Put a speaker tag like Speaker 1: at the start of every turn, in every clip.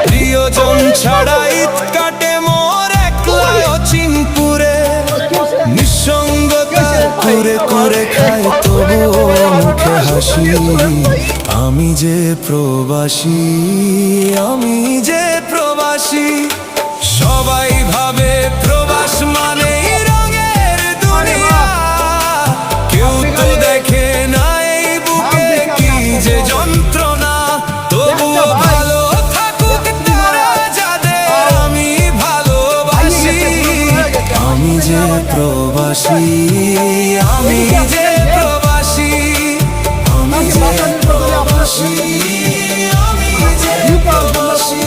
Speaker 1: প্রিয়জন ছাড়া ঈদ কাটে মোর একলা অচিনপুরে, নিঃসঙ্গতা করে করে খায় তবুও মুখে হাসি। আমি যে প্রবাসী, আমি যে প্রবাসী, সবাই ভাবে প্রবাস মানে রঙের দুনিয়া, কেউ তো দেখে না এই বুকে কি যে যন্ত্রণা। তবুও ভালো থাকুক তারা যাদের আমি ভালোবাসি। আমি যে প্রবাসী, আমি যে প্রবাসী, আমি যে প্রবাসী, আমি যে প্রবাসী।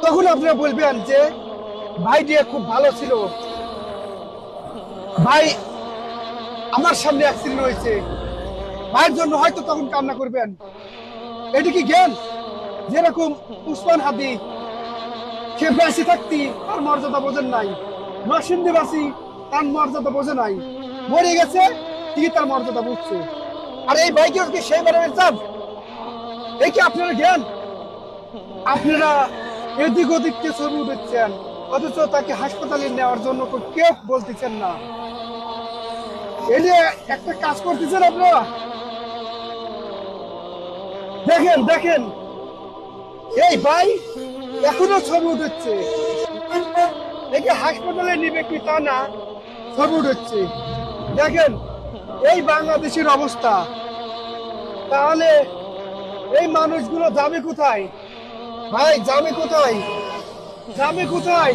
Speaker 2: তখন আপনারা বলবেন যে ভাইটি খুব ভালো ছিল, ভাই আমার সামনে অ্যাক্সিডেন্ট হয়েছে, ভাইয়ের জন্য হয়তো তখন কান্না করবেন। এটি কি জ্ঞান? যেরকম উসমান হাদি, সে বেঁচে থাকতে তার মর্যাদা বোঝেন নাই, নরসিংদীবাসী তার মর্যাদা বোঝে নাই, মরে গেছে কি তার মর্যাদা বুঝছে। আর এই ভাইকে কি সেই বারের চাপ? এই কি আপনারা জ্ঞান? আপনারা এদিক ওদিককে ছবি উঠেছেন, অথচ তাকে হাসপাতালে নেওয়ার জন্য কেউ বলতেছেন না। এই যে একটা কাজ করতেছেন আপনারা, দেখেন দেখেন এই ভাই এখনো ছবি উঠেছে, একে হাসপাতালে নিবে কি তা না, ছবি উঠেছে। দেখেন এই বাংলাদেশের অবস্থা, তাহলে এই মানুষগুলো যাবে কোথায়? ভাই যাবে কোথায়? যাবে কোথায়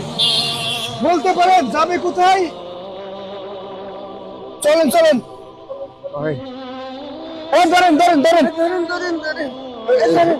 Speaker 2: বলতে পারেন? যাবে কোথায়? চলেন চলেন, ধরেন ধরেন ধরেন ধরেন ধরেন ধরেন ধরেন।